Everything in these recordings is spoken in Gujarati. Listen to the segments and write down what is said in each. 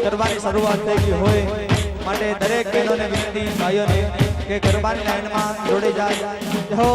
ગરબાની શરૂઆત થઈ ગઈ હોય માટે દરેક બહેનોને વિનંતી ભાઈઓને કે ગરબાની લાઈનમાં જોડી જાય હો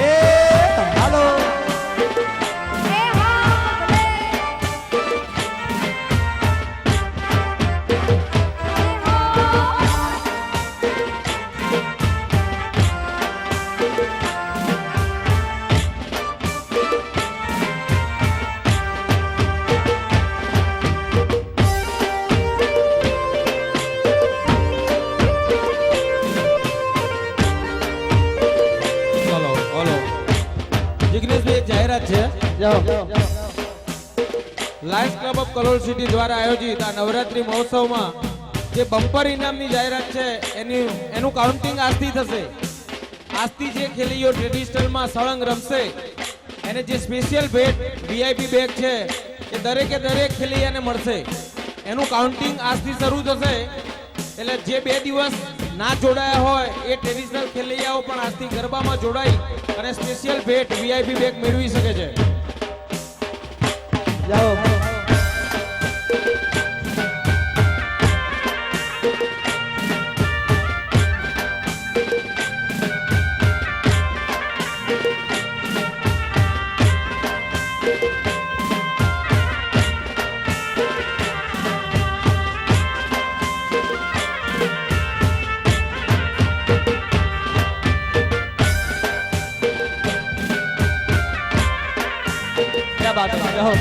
એ હાલો lions club of Kalol city દ્વારા આયોજિત આ નવરાત્રી મહોત્સવમાં જે બમ્પર ઇનામની જાહેરાત છે એનું કાઉન્ટિંગ આજથી થશે. આજથી જે ખેલીઓ ટ્રેડિશનલમાં સળંગ રમશે એને જે સ્પેશિયલ ભેટ વીઆઈપી બેગ છે એ દરેકે દરેક ખેલૈયાને મળશે. એનું કાઉન્ટિંગ આજથી શરૂ થશે એટલે જે 2 દિવસ ના જોડાયા હોય એ ટ્રેડિશનલ ખેલૈયાઓ પણ આજથી ગરબામાં જોડાઈ અને સ્પેશિયલ ભેટ વીઆઈપી બેગ મેળવી શકે છે. જાઓ क्या बात है जाओ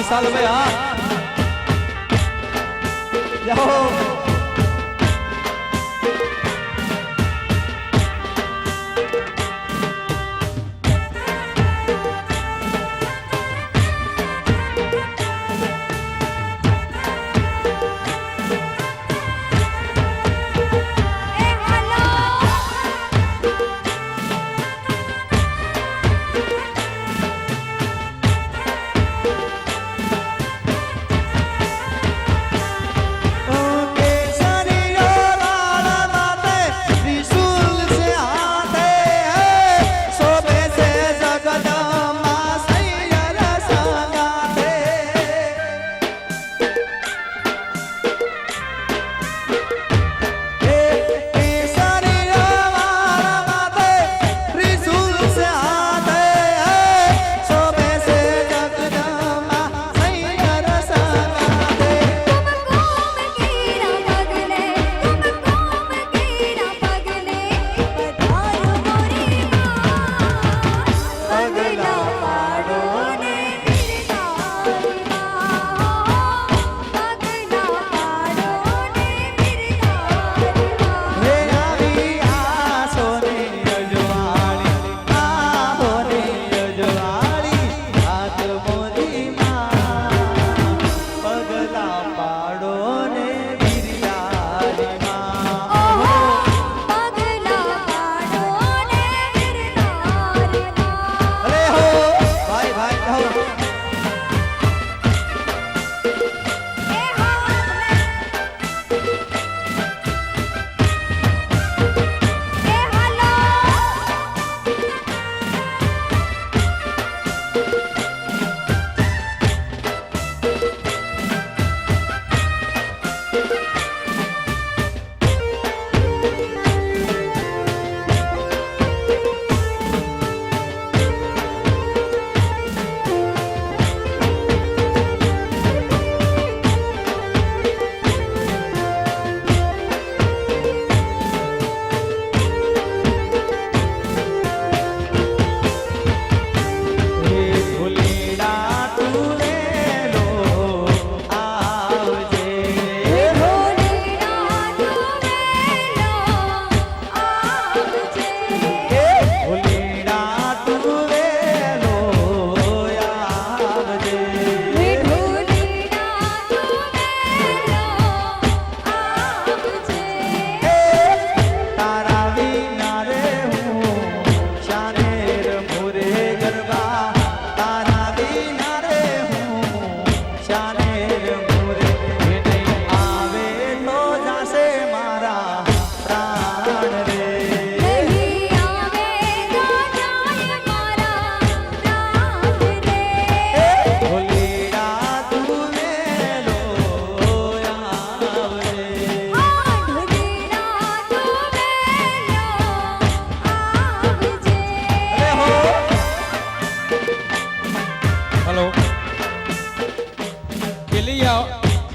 વિશાલ ભાઈ હા જાઓ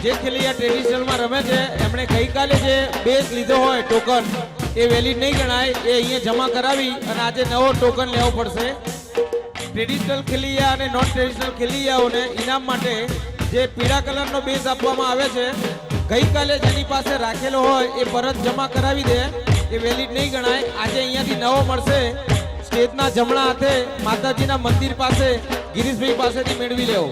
જે ખેલૈયા ટ્રેડિશનલમાં રમે છે એમણે ગઈકાલે જે બેઝ લીધો હોય ટોકન એ વેલિડ નહીં ગણાય, એ અહીંયા જમા કરાવી અને આજે નવો ટોકન લેવો પડશે. ટ્રેડિશનલ ખેલૈયા અને નોન ટ્રેડિશનલ ખેલૈયાઓને ઇનામ માટે જે પીળા કલરનો બેઝ આપવામાં આવે છે, ગઈકાલે જેની પાસે રાખેલો હોય એ પરત જમા કરાવી દે, એ વેલિડ નહીં ગણાય. આજે અહીંયાથી નવો મળશે. સ્ટેજના જમણા હાથે માતાજીના મંદિર પાસે ગિરીશભાઈ પાસેથી મેળવી લેવો.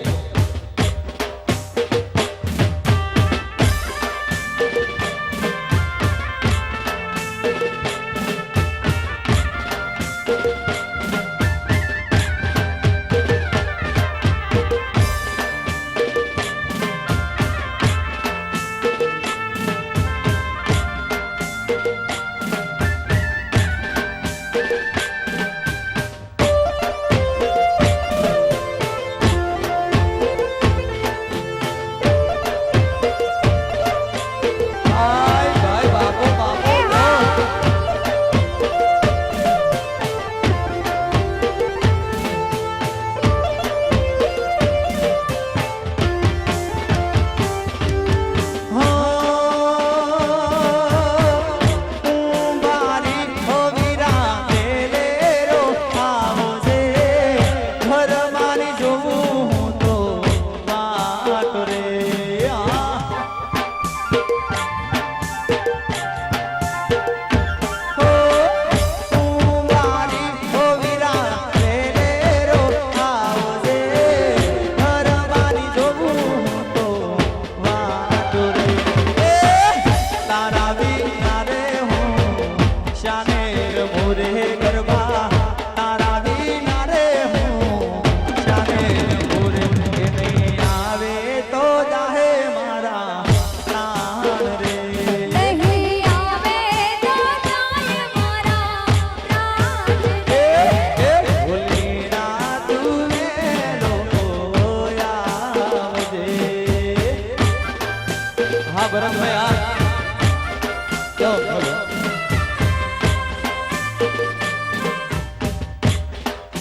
હા ભરતભાઈ હા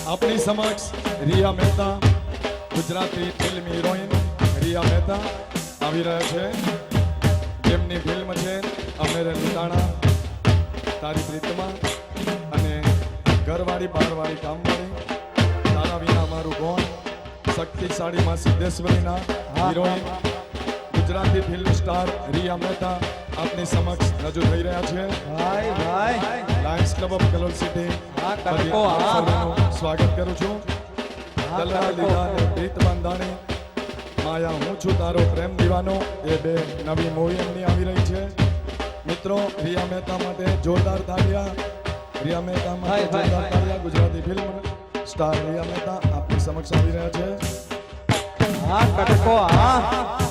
આપણી સમક્ષ રિયા મહેતા ગુજરાતી ફિલ્મ હિરોઈન રિયા મહેતા આવી રહ્યા છે જેમની ફિલ્મ છે અમેરે લૂંટાણા તારી પ્રીતમાં અને ઘરવાળી બહારવાળી કામવાળી તારા વિના મારું કોણ શક્તિશાળી માં સિદ્ધેશ્વરીના heroine Gujarati film star Riya Mehta આપની સમક્ષ રજૂ થઈ રહ્યા છે ભાઈ ભાઈ lions club of Kalol city હા કટકો હા સર્વેનું સ્વાગત કરું છું હા, દલરા કટકો. લીલા અને પ્રીત બાંધાણી માયા હું છું તારો પ્રેમ દીવાનો એ બે નવી મૂવી એમની આવી રહી છે મિત્રો રિયા મહેતા માટે જોરદાર તાળીયા રિયા મહેતા માટે ભાઈ, ભાઈ, જોરદાર ભાઈ. તાળીયા ગુજરાતી ફિલ્મ સ્ટાર રિયા મહેતા આપની સમક્ષ આવી રહ્યા છે હા કટકો હા